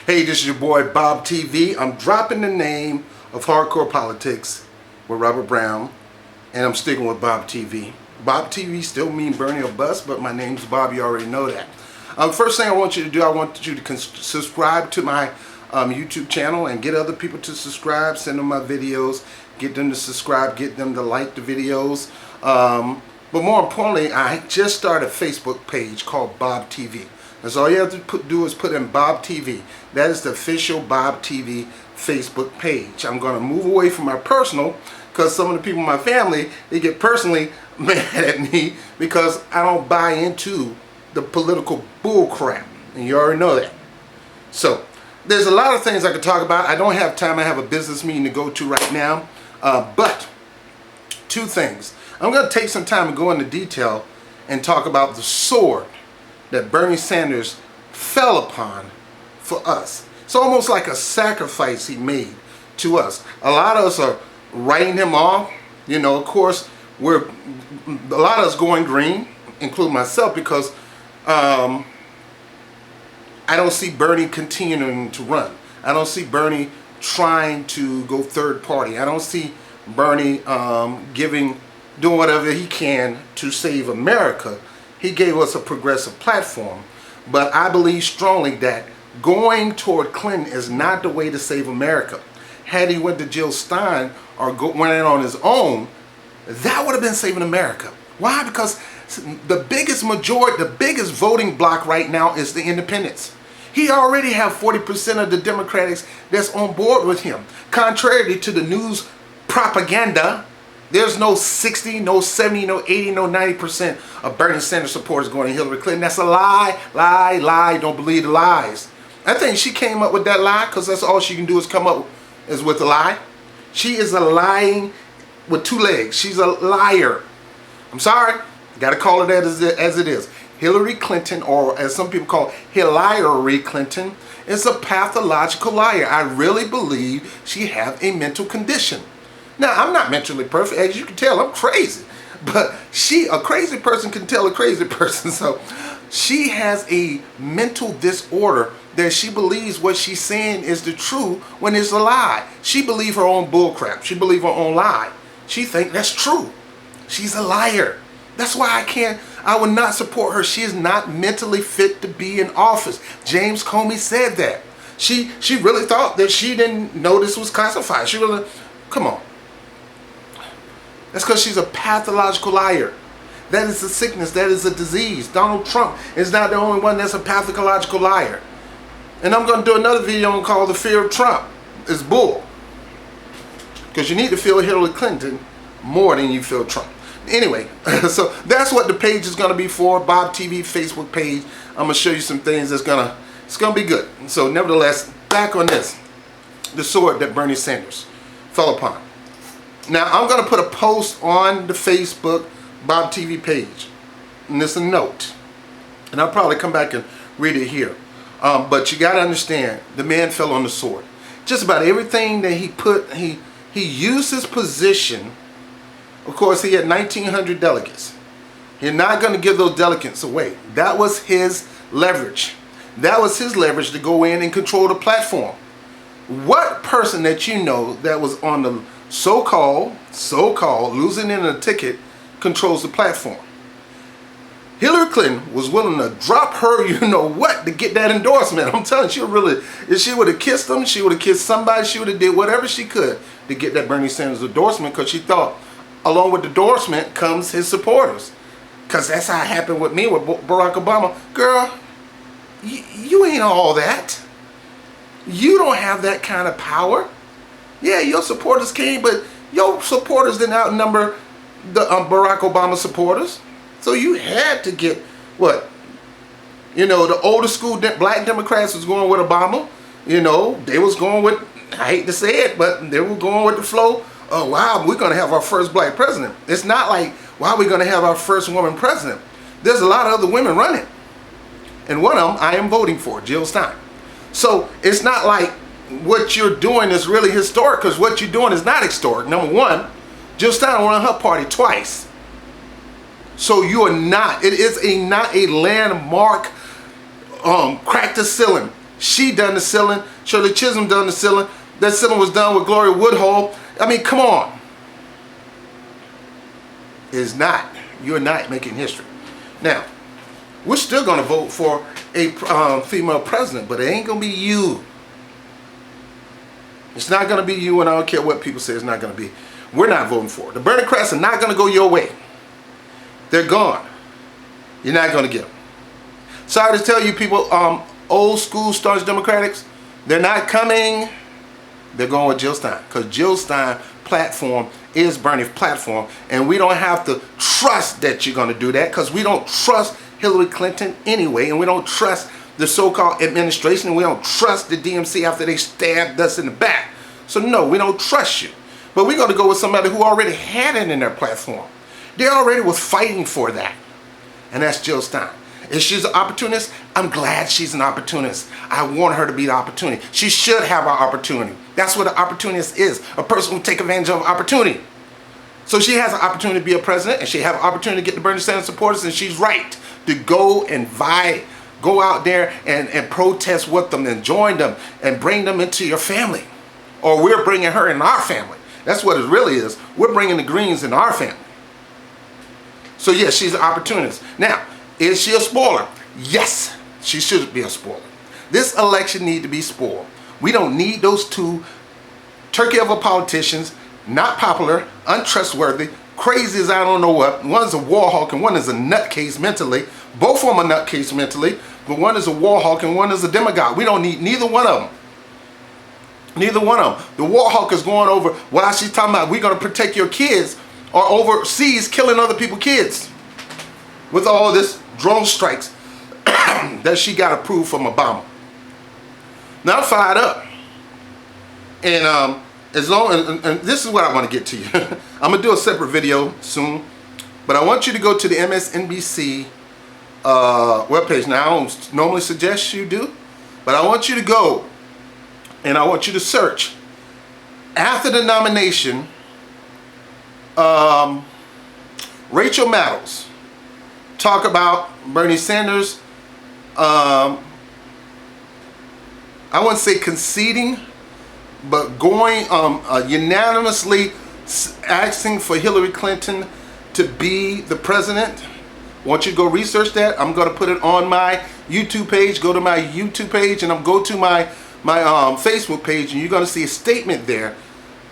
Hey, this is your boy Bob TV. I'm dropping the name of Hardcore Politics with Robert Brown, and I'm sticking with Bob TV. Bob TV still mean Bernie or bust, but my name's Bob. You already know that. First thing I want you to do, I want you to subscribe to my YouTube channel and get other people to subscribe. Send them my videos, get them to subscribe, get them to like the videos. But more importantly, I just started a Facebook page called Bob TV. That's all you have to do is put in Bob TV. That is the official Bob TV Facebook page. I'm going to move away from my personal because some of the people in my family, they get personally mad at me because I don't buy into the political bull crap. And you already know that. So, there's a lot of things I could talk about. I don't have time. I have a business meeting to go to right now. But, two things. I'm going to take some time and go into detail and talk about the sword that Bernie Sanders fell upon for us. It's almost like a sacrifice he made to us. A lot of us are writing him off. You know, of course, a lot of us going green, including myself, because I don't see Bernie continuing to run. I don't see Bernie trying to go third party. I don't see Bernie doing whatever he can to save America. He gave us a progressive platform, but I believe strongly that going toward Clinton is not the way to save America. Had he went to Jill Stein or went in on his own, that would have been saving America. Why? Because the biggest majority, the biggest voting bloc right now is the independents. He already have 40% of the Democrats that's on board with him. Contrary to the news propaganda, there's no 60, no 70, no 80, no 90% of Bernie Sanders supporters going to Hillary Clinton. That's a lie, lie, lie. Don't believe the lies. I think she came up with that lie because that's all she can do is come up with a lie. She is a lying with two legs. She's a liar. I'm sorry. Got to call it as it is. Hillary Clinton, or as some people call Hillary Clinton, is a pathological liar. I really believe she has a mental condition. Now, I'm not mentally perfect. As you can tell, I'm crazy. But a crazy person can tell a crazy person. So she has a mental disorder that she believes what she's saying is the truth when it's a lie. She believes her own bullcrap. She believes her own lie. She thinks that's true. She's a liar. That's why I would not support her. She is not mentally fit to be in office. James Comey said that. She really thought that she didn't know this was classified. She really, come on. That's because she's a pathological liar. That is a sickness. That is a disease. Donald Trump is not the only one that's a pathological liar. And I'm going to do another video called The Fear of Trump is Bull. Because you need to feel Hillary Clinton more than you feel Trump. Anyway, so that's what the page is going to be for. Bob TV Facebook page. I'm going to show you some things it's going to be good. So nevertheless, back on this. The sword that Bernie Sanders fell upon. Now, I'm going to put a post on the Facebook Bob TV page. And it's a note. And I'll probably come back and read it here. But you got to understand, the man fell on the sword. Just about everything that he used his position. Of course, he had 1,900 delegates. You're not going to give those delegates away. That was his leverage. That was his leverage to go in and control the platform. What person that you know that was on the so-called losing in a ticket controls the platform? Hillary Clinton was willing to drop her, you know what, to get that endorsement. I'm telling you, if she would have kissed him, she would have kissed somebody, she would have did whatever she could to get that Bernie Sanders endorsement, because she thought along with the endorsement comes his supporters. Because that's how it happened with me with Barack Obama. Girl, you ain't all that. You don't have that kind of power. Yeah, your supporters came, but your supporters didn't outnumber the Barack Obama supporters. So you had to get, what? You know, the older school black Democrats was going with Obama. You know, they was going with, I hate to say it, but they were going with the flow. Oh, wow, we're going to have our first black president. It's not like, why are we going to have our first woman president? There's a lot of other women running. And one of them I am voting for, Jill Stein. So it's not like what you're doing is really historic, because what you're doing is not historic. Number one, Jill Stein won her party twice. So you are not, it is not a landmark crack the ceiling. She done the ceiling. Shirley Chisholm done the ceiling. That ceiling was done with Gloria Woodhull. I mean, come on. It's not. You're not making history. Now, we're still going to vote for a female president, but it ain't going to be you. It's not going to be you, and I don't care what people say it's not going to be. We're not voting for it. The Democrats are not going to go your way. They're gone. You're not going to get them. Sorry to tell you people, old school staunch Democrats, they're not coming. They're going with Jill Stein, because Jill Stein platform is Bernie's platform, and we don't have to trust that you're going to do that, because we don't trust Hillary Clinton anyway, and we don't trust the so-called administration, and we don't trust the DMC after they stabbed us in the back. So no, we don't trust you. But we're going to go with somebody who already had it in their platform. They already was fighting for that, and that's Jill Stein. If she's an opportunist, I'm glad she's an opportunist. I want her to be the opportunity. She should have an opportunity. That's what an opportunist is, a person who take advantage of an opportunity. So she has an opportunity to be a president, and she has an opportunity to get the Bernie Sanders supporters, and she's right to go and go out there and protest with them and join them and bring them into your family. Or we're bringing her in our family. That's what it really is. We're bringing the Greens in our family. So yes, she's an opportunist. Now, is she a spoiler? Yes, she should be a spoiler. This election needs to be spoiled. We don't need those two turkey of a politicians, not popular, untrustworthy, crazy as I don't know what. One is a war hawk and one is a nutcase mentally. Both of them are nutcase mentally, but one is a war hawk and one is a demagogue. We don't need neither one of them. Neither one of them. The war hawk is going over while she's talking about we're going to protect your kids, or overseas killing other people's kids with all this drone strikes that she got approved from Obama. Now I'm fired up, and as long and this is what I want to get to you. I'm gonna do a separate video soon, but I want you to go to the MSNBC webpage. Now I don't normally suggest you do, but I want you to go and I want you to search after the nomination. Rachel Maddows talk about Bernie Sanders, I wouldn't say conceding, but going unanimously asking for Hillary Clinton to be the president. I want you to go research that. I'm going to put it on my YouTube page. Go to my YouTube page and go to my Facebook page, and you're going to see a statement there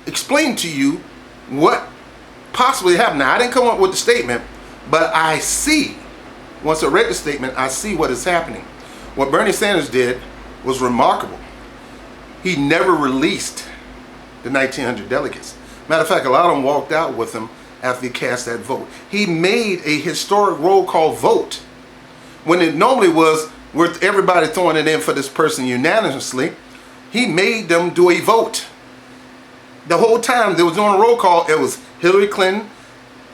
explain to you what possibly happened. Now, I didn't come up with the statement, but I see, once I read the statement, I see what is happening. What Bernie Sanders did was remarkable. He never released the 1,900 delegates. Matter of fact, a lot of them walked out with him after he cast that vote. He made a historic roll call vote when it normally was with everybody throwing it in for this person unanimously. He made them do a vote. The whole time they was doing a roll call, it was Hillary Clinton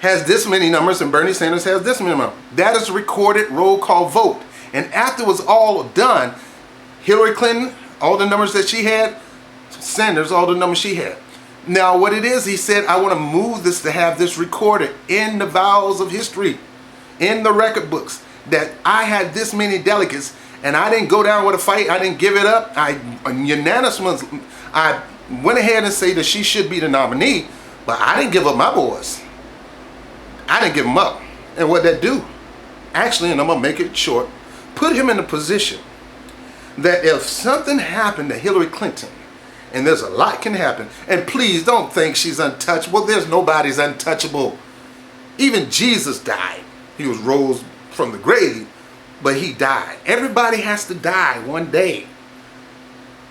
has this many numbers and Bernie Sanders has this many numbers. That is a recorded roll call vote. And after it was all done, Hillary Clinton, all the numbers that she had, Sanders, all the numbers she had. Now what it is, he said, I want to move this to have this recorded in the files of history, in the record books, that I had this many delegates and I didn't go down with a fight. I didn't give it up. I went ahead and say that she should be the nominee, but I didn't give up my boys. I didn't give them up. And what that do? Actually, and I'm going to make it short, put him in a position that if something happened to Hillary Clinton, and there's a lot can happen, and please don't think she's untouchable. There's nobody's untouchable. Even Jesus died. He was rose from the grave, but he died. Everybody has to die one day.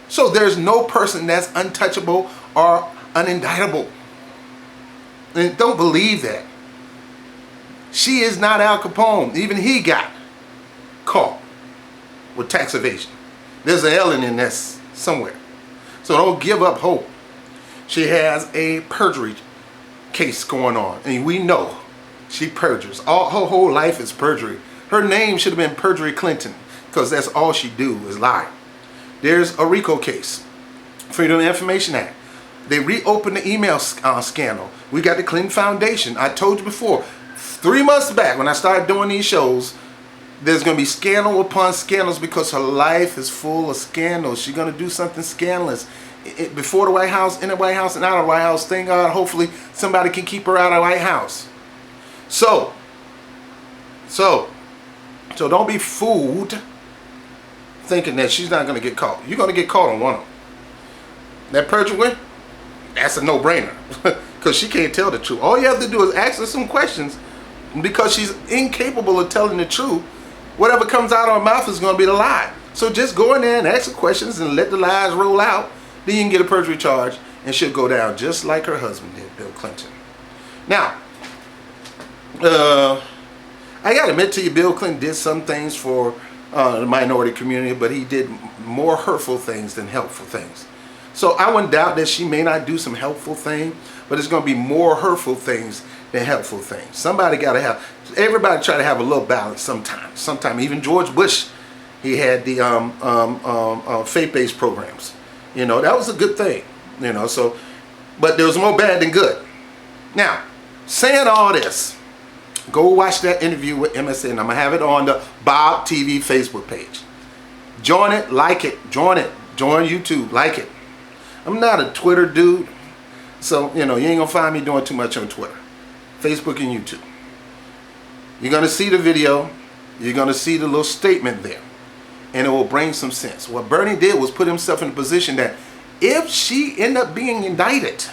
So there's no person that's untouchable or unindictable. And don't believe that. She is not Al Capone. Even he got caught with tax evasion. There's an Ellen in this somewhere. So don't give up hope. She has a perjury case going on. And we know she perjures. All her whole life is perjury. Her name should have been Perjury Clinton, because that's all she do is lie. There's a RICO case, Freedom of Information Act. They reopened the email scandal. We got the Clinton Foundation. I told you before, 3 months back when I started doing these shows, There's going to be scandal upon scandals because her life is full of scandals. She's going to do something scandalous. Before the White House, in the White House, and out of the White House. Thank God, hopefully somebody can keep her out of the White House. So don't be fooled thinking that she's not going to get caught. You're going to get caught on one of them. That perjury, that's a no-brainer because she can't tell the truth. All you have to do is ask her some questions because she's incapable of telling the truth. Whatever comes out of her mouth is going to be the lie. So just go in there and ask her questions and let the lies roll out. Then you can get a perjury charge and she'll go down just like her husband did, Bill Clinton. Now, I got to admit to you, Bill Clinton did some things for the minority community, but he did more hurtful things than helpful things. So I wouldn't doubt that she may not do some helpful thing, but it's going to be more hurtful things than helpful things. Somebody got to have, everybody try to have a little balance sometimes. Sometimes even George Bush, he had the faith-based programs. You know, that was a good thing. You know, so, but there was more bad than good. Now, saying all this, go watch that interview with MSN. I'm going to have it on the Bob TV Facebook page. Join it, like it, join it. Join YouTube, like it. I'm not a Twitter dude, so, you know, you ain't going to find me doing too much on Twitter, Facebook, and YouTube. You're going to see the video. You're going to see the little statement there, and it will bring some sense. What Bernie did was put himself in a position that if she ended up being indicted,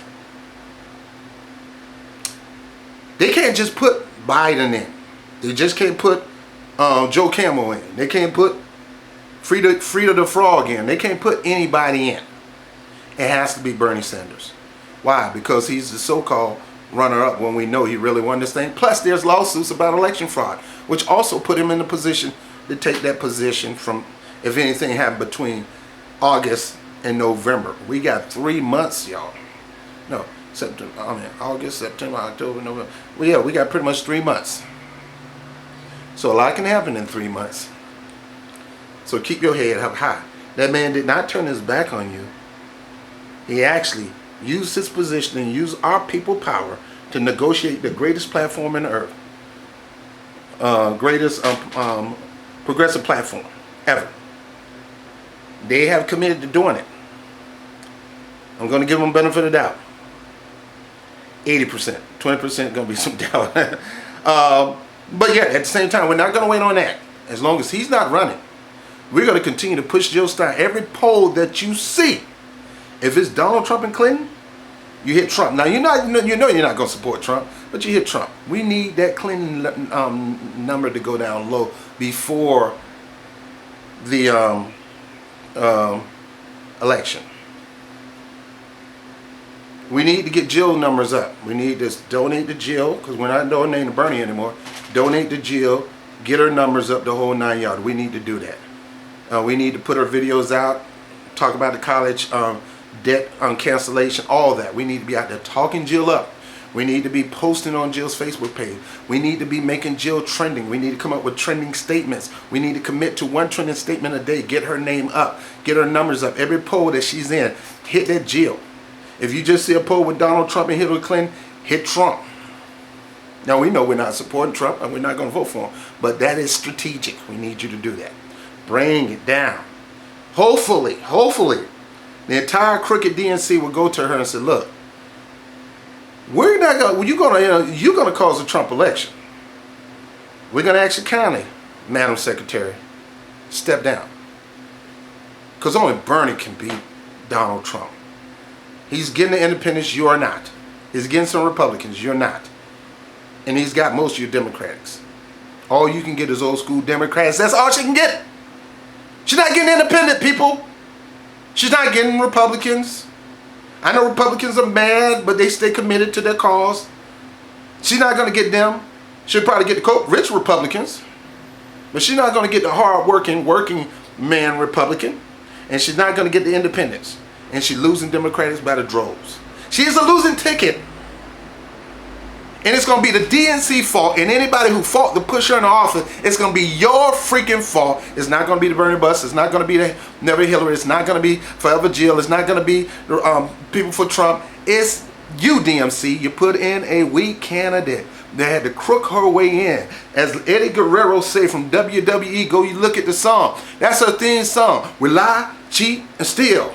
they can't just put Biden in. They just can't put Joe Camel in. They can't put Frida the Frog in. They can't put anybody in. It has to be Bernie Sanders. Why? Because he's the so-called runner-up when we know he really won this thing. Plus, there's lawsuits about election fraud, which also put him in the position to take that position from, if anything happened between August and November. We got 3 months, y'all. No, August, September, October, November. Well, yeah, we got pretty much 3 months. So a lot can happen in 3 months. So keep your head up high. That man did not turn his back on you. He actually used his position and used our people power to negotiate the greatest platform in the earth. Greatest progressive platform ever. They have committed to doing it. I'm going to give them benefit of doubt. 80%. 20% going to be some doubt. But yeah, at the same time, we're not going to wait on that. As long as he's not running, we're going to continue to push Jill Stein. Every poll that you see, if it's Donald Trump and Clinton, you hit Trump. Now you know you're not going to support Trump, but you hit Trump. We need that Clinton number to go down low before the election. We need to get Jill numbers up. We need to donate to Jill, because we're not donating to Bernie anymore. Donate to Jill, get her numbers up the whole 9 yards. We need to do that. We need to put her videos out, talk about the college debt cancellation, all that. We need to be out there talking Jill up. We need to be posting on Jill's Facebook page. We need to be making Jill trending. We need to come up with trending statements. We need to commit to one trending statement a day. Get her name up. Get her numbers up. Every poll that she's in, hit that Jill. If you just see a poll with Donald Trump and Hillary Clinton, hit Trump. Now, we know we're not supporting Trump and we're not going to vote for him, but that is strategic. We need you to do that. Bring it down. Hopefully, the entire crooked DNC will go to her and say, look, we're not going. You're going to cause a Trump election. We're going to ask you kindly, Madam Secretary, step down, because only Bernie can beat Donald Trump. He's getting the independents. You are not. He's getting some Republicans. You're not. And he's got most of your Democrats. All you can get is old school Democrats. That's all she can get. She's not getting independent, people. She's not getting Republicans. I know Republicans are mad, but they stay committed to their cause. She's not going to get them. She'll probably get the rich Republicans. But she's not going to get the hard-working, working man Republican. And she's not going to get the independents. And she's losing Democrats by the droves. She is a losing ticket. And it's going to be the DNC fault, and anybody who fought to push her in the office, it's going to be your freaking fault. It's not going to be the Bernie bus. It's not going to be the Never Hillary. It's not going to be Forever Jill. It's not going to be people for Trump. It's you, DMC. You put in a weak candidate. They had to crook her way in. As Eddie Guerrero say from WWE, go you look at the song. That's her theme song. We lie, cheat, and steal.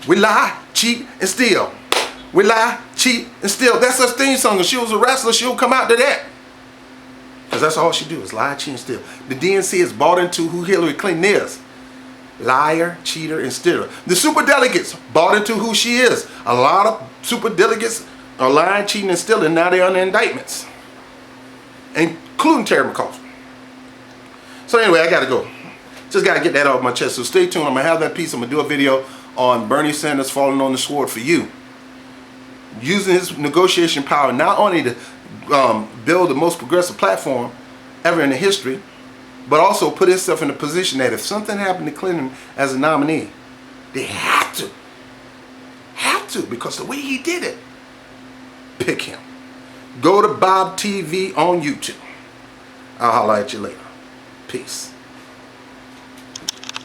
We lie, cheat, and steal. We lie, cheat, and steal. That's her theme song. If she was a wrestler, she'll come out to that. Because that's all she do is lie, cheat, and steal. The DNC is bought into who Hillary Clinton is. Liar, cheater, and stealer. The super delegates bought into who she is. A lot of super delegates are lying, cheating, and stealing. Now they're under indictments, including Terry McCauley. So anyway, I gotta go. Just gotta get that off my chest. So stay tuned. I'm gonna have that piece. I'm gonna do a video on Bernie Sanders falling on the sword for you, using his negotiation power not only to build the most progressive platform ever in the history, but also put himself in a position that if something happened to Clinton as a nominee, they have to, because the way he did it, pick him. Go to Bob TV on YouTube. I'll holler at you later. Peace.